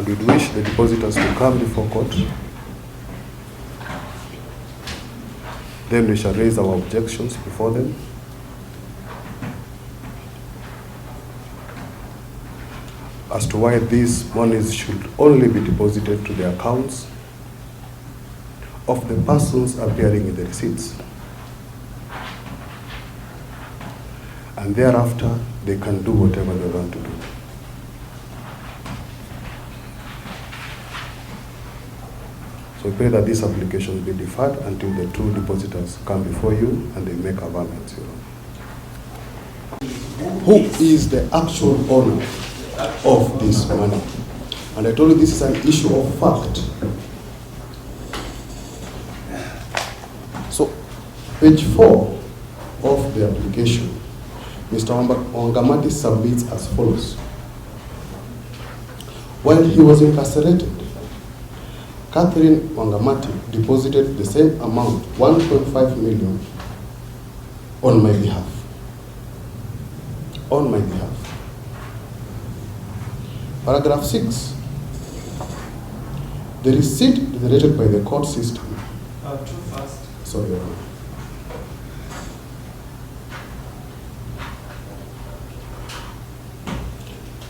and we'd wish the depositors to come before court. Then we shall raise our objections before them. As to why these monies should only be deposited to the accounts of the persons appearing in the receipts. And thereafter, they can do whatever they want to do. So we pray that this application be deferred until the two depositors come before you and they make availments. Who is the actual owner of this money? And I told you this is an issue of fact. So, page 4 of the application, Mr. Wangamati submits as follows. While he was incarcerated, Catherine Wangamati deposited the same amount, 1.5 million, on my behalf. On my behalf. Paragraph 6. The receipt generated by the court system. Too fast. Sorry, Your Honor.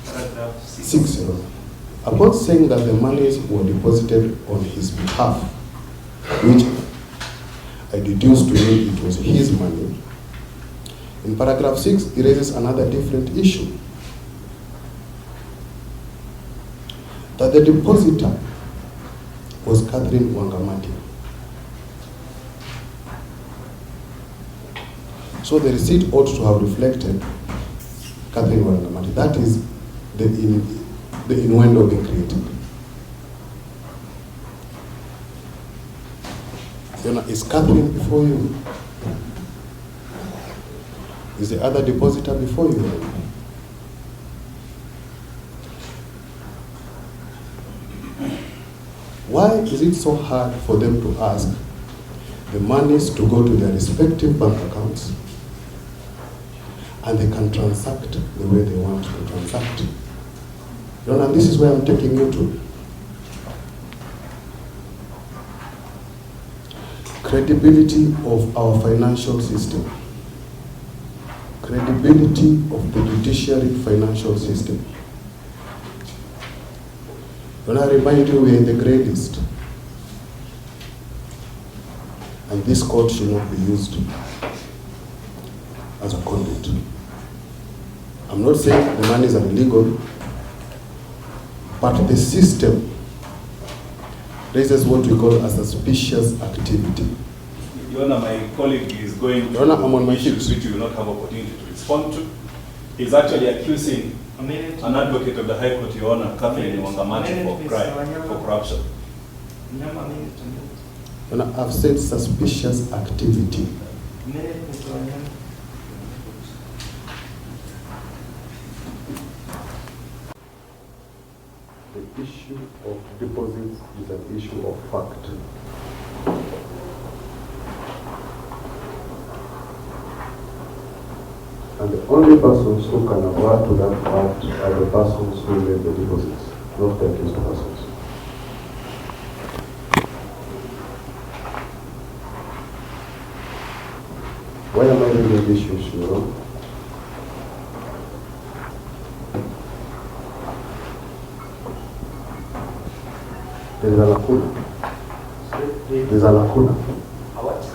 Paragraph 6, Your Honor. Upon saying that the monies were deposited on his behalf, which I deduced to mean it was his money, in paragraph 6, he raises another different issue. That the depositor was Catherine Wangamati. So the receipt ought to have reflected Catherine Wangamati. That is the innuendo being created. Is Catherine before you? Is the other depositor before you? Why is it so hard for them to ask the monies to go to their respective bank accounts and they can transact the way they want to transact? And this is where I'm taking you to. Credibility of our financial system. Credibility of the judiciary financial system. When I remind you, we're in the grey list. And this court should not be used as a conduit. I'm not saying the monies are illegal, but the system raises what we call a suspicious activity. Your Honor, my colleague is going Your Honor, I'm on my issues feet. which you will not have opportunity to respond to. He's actually accusing an advocate of the High Court, Your Honor, Catherine Wangamati, for crime, for corruption. Your Honor, I've said suspicious activity. The issue of deposits is an issue of fact. And the only persons who can avert to that fact are the persons who made the deposits, not the accused persons. Why am I raising these issues, Your Honor? There is a lacuna. There's a lacuna.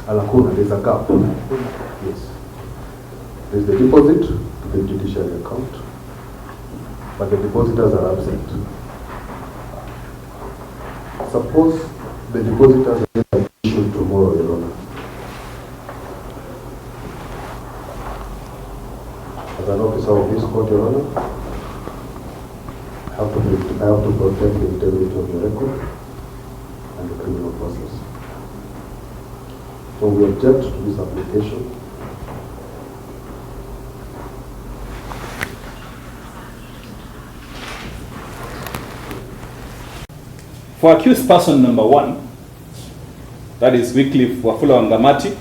A lacuna, there's a gap. Yes. There's the deposit to the judiciary account, but the depositors are absent. Suppose the depositors are issued tomorrow, Your Honor. As an officer of this court, Your Honor, I have to protect the integrity of the record and the criminal process. So we object to this application. For accused person number 1, that is Wycliffe Wangamati,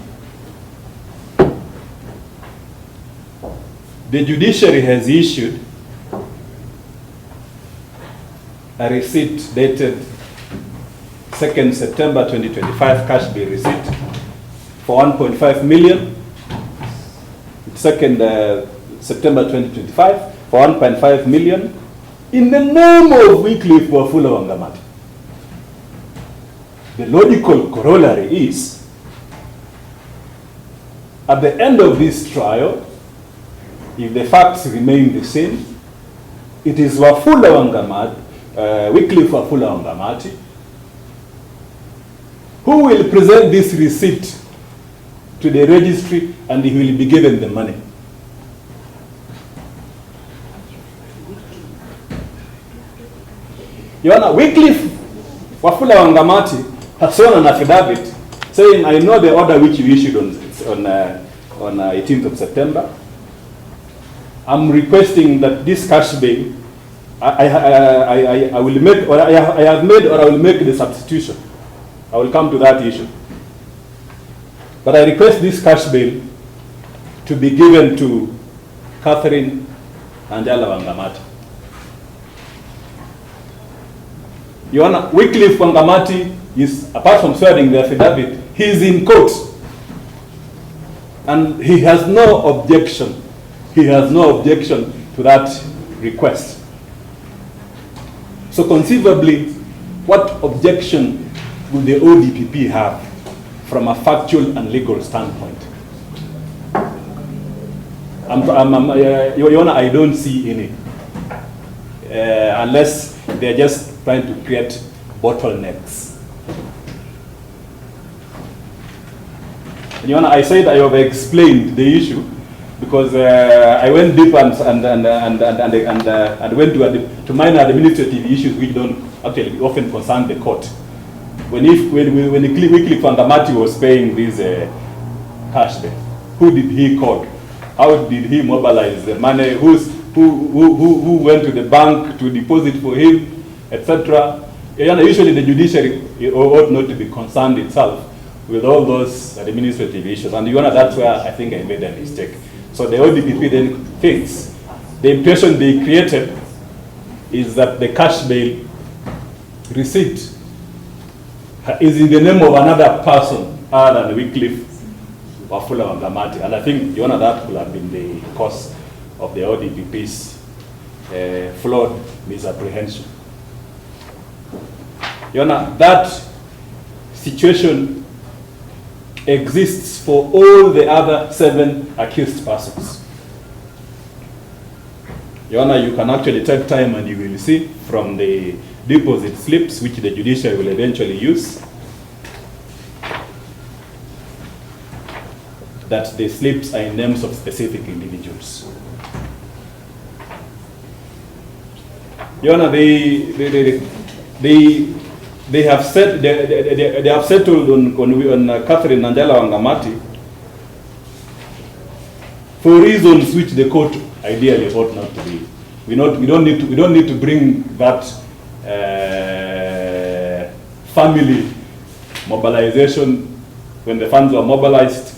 the judiciary has issued a receipt dated 2nd September 2025, cash bill receipt for 1.5 million. 2nd September 2025 for 1.5 million in the name of Wycliffe Wangamati. The logical corollary is, at the end of this trial, if the facts remain the same, it is Wafula Wangamati, Wycliffe Wafula Wangamati, who will present this receipt to the registry, and he will be given the money. Your Honor, Wycliffe Wafula Wangamati has shown an affidavit saying, I know the order which you issued on 18th of September. I'm requesting that this cash bill, I will make, or I have made, or I will make the substitution. I will come to that issue. But I request this cash bill to be given to Catherine Nanjala Wangamati. Your Honor, Wycliffe Wangamati is, apart from swearing the affidavit, he is in court. And he has no objection. He has no objection to that request. So conceivably, what objection would the ODPP have from a factual and legal standpoint? Your Honor, I don't see any. Unless they're just trying to create bottlenecks. Your Honor, I said I have explained the issue because I went deep and went to minor administrative issues which don't actually often concern the court. When Wycliffe Wangamati was paying this cash bill, who did he call? How did he mobilize the money? Who went to the bank to deposit for him, etc.? Usually the judiciary ought not to be concerned itself with all those administrative issues. And Your Honor, that's where I think I made a mistake. So the ODPP then thinks the impression they created is that the cash bail receipt is in the name of another person other than Wycliffe Wafula Wangamati. And I think, Your Honor, that would have been the cause of the ODPP's flawed misapprehension. Your Honor, that situation exists for all the other 7 accused persons. Your Honor, you can actually take time and you will see from the deposit slips, which the judiciary will eventually use, that the slips are in names of specific individuals. Your Honor, they have settled on Catherine Nanjala Wangamati for reasons which the court ideally ought not to be. We don't need to bring that family mobilization when the funds were mobilized,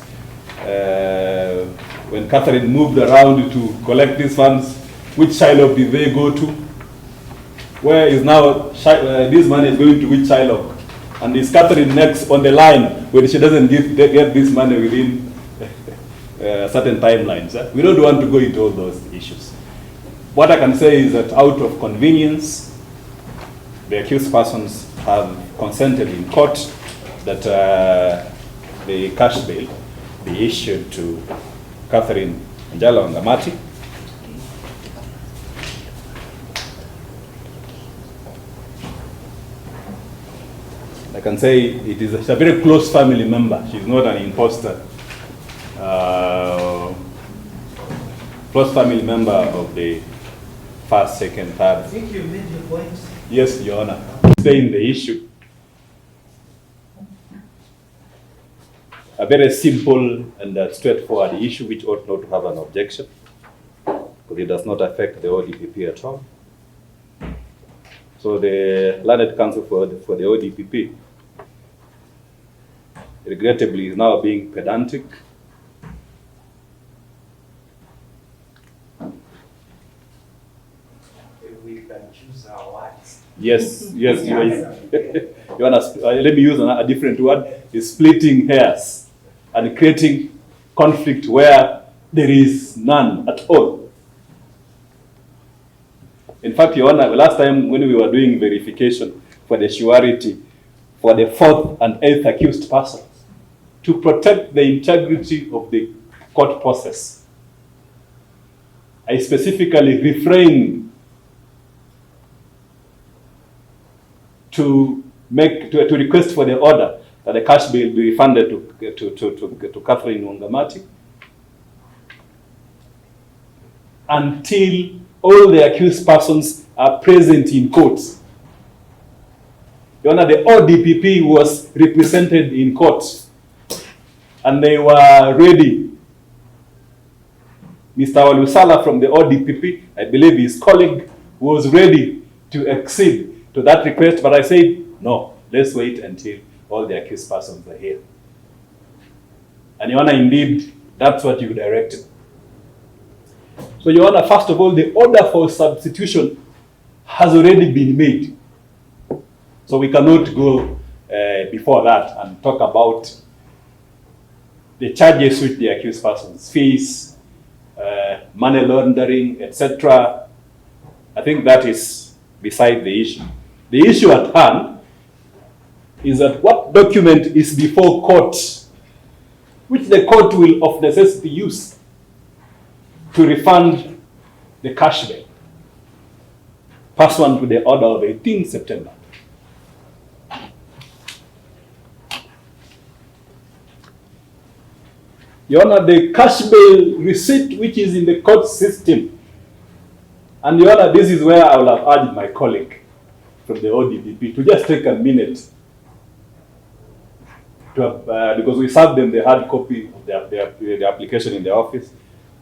when Catherine moved around to collect these funds. Which Shylock did they go to? Where is now this money is going to which Shylock? And is Catherine next on the line when she doesn't get this money within certain timelines? We don't want to go into all those issues. What I can say is that out of convenience, the accused persons have consented in court that the cash bail be issued to Catherine Nanjala Wangamati. I can say it's a very close family member. She's not an imposter. Close family member of the first, second, third. I think you made your point. Yes, Your Honor. Saying the issue. A very simple and straightforward issue which ought not to have an objection, because it does not affect the ODPP at all. So the learned counsel for the ODPP, regrettably, is now being pedantic. can choose our words. Yes, yes. You want to, let me use a different word, is splitting hairs and creating conflict where there is none at all. In fact, Your Honor, last time when we were doing verification for the surety for the 4th and 8th accused persons, to protect the integrity of the court process, I specifically refrained to request for the order that the cash bill be refunded to Catherine Wangamati until all the accused persons are present in court. Your Honor, the ODPP was represented in court and they were ready. Mr. Walusala from the ODPP, I believe his colleague, was ready to accede to that request, but I said, no, let's wait until all the accused persons are here. And Your Honor, indeed, that's what you directed. So Your Honor, first of all, the order for substitution has already been made. So we cannot go before that and talk about the charges which the accused persons face, money laundering, etc. I think that is beside the issue. The issue at hand is that what document is before court, which the court will of necessity use to refund the cash bail, pursuant to the order of 18 September. Your Honor, the cash bail receipt which is in the court system, and Your Honor, this is where I will have urged my colleague from the ODPP to just take a minute to because we served them the hard copy of the application in the office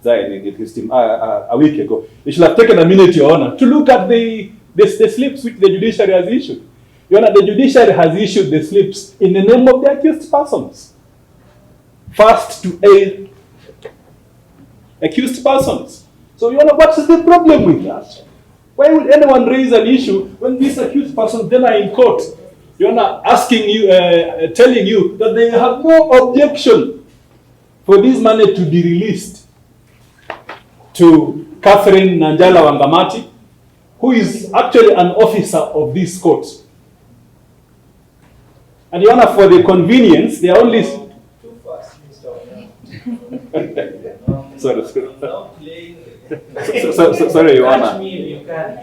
a week ago. They should have taken a minute, Your Honor, to look at the slips which the judiciary has issued. Your Honor, the judiciary has issued the slips in the name of the accused persons. First to 8 accused persons. So, Your Honor, what is the problem with that? Why would anyone raise an issue when these accused persons then are in court? Your Honor, asking you, telling you that they have no objection for this money to be released to Catherine Nanjala Wangamati, who is actually an officer of this court. And Your Honor, for the convenience, they are only... Too fast, Mr. Sorry, Your Honor. Catch me, you can't.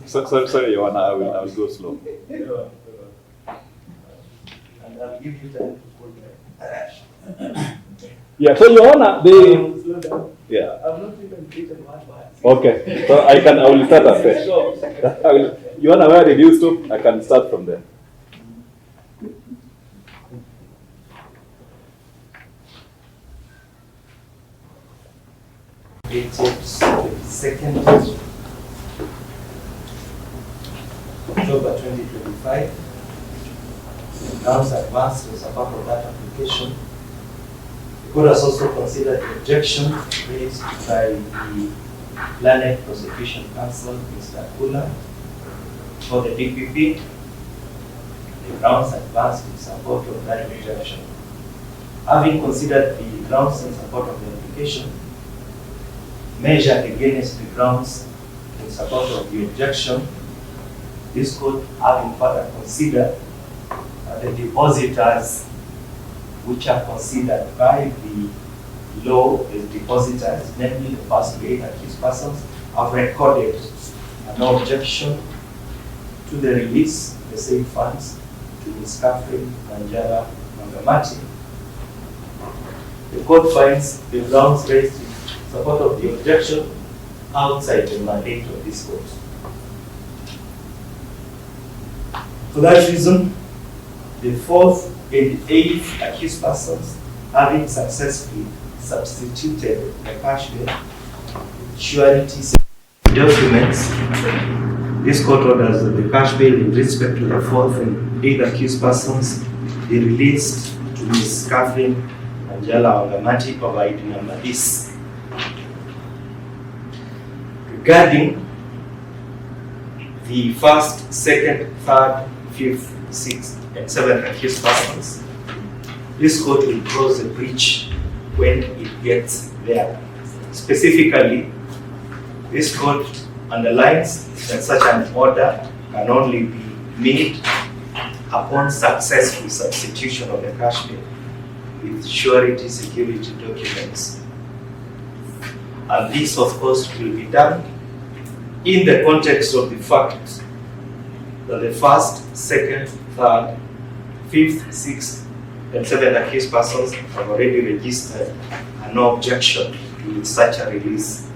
Sorry, Your Honor, I will go slow. And I'll give you time to put that. Yeah, so Your Honor, yeah. I've not even written one word. Okay, so I will start afresh. Your Honor, where did you stop? I can start from there. Dated 2nd October 2025. Grounds advanced in support of that application. The court has also considered the objection raised by the learned prosecution counsel, Mr. Kula, for the DPP. The grounds advanced in support of that objection. Having considered the grounds in support of the application, measured against the grounds in support of the objection, this court having further considered the depositors which are considered by the law as depositors, namely the first 8 accused persons, have recorded no objection to the release of the same funds to Ms. Catherine Nanjala Wangamati. The court finds the grounds raised in support of the objection outside the mandate of this court. For that reason, the 4th and 8th accused persons, having successfully substituted the cash bail surety documents, this court orders that the cash bail in respect to the 4th and 8th accused persons be released to Ms. Catherine Nanjala Wangamati, providing number this. Regarding the first, second, third, fifth, sixth, and seventh accused persons, this court will close the breach when it gets there. Specifically, this court underlines that such an order can only be made upon successful substitution of the cash bill with surety security documents. And this, of course, will be done in the context of the fact that the first, second, third, fifth, sixth, and seventh accused persons have already registered and no objection to such a release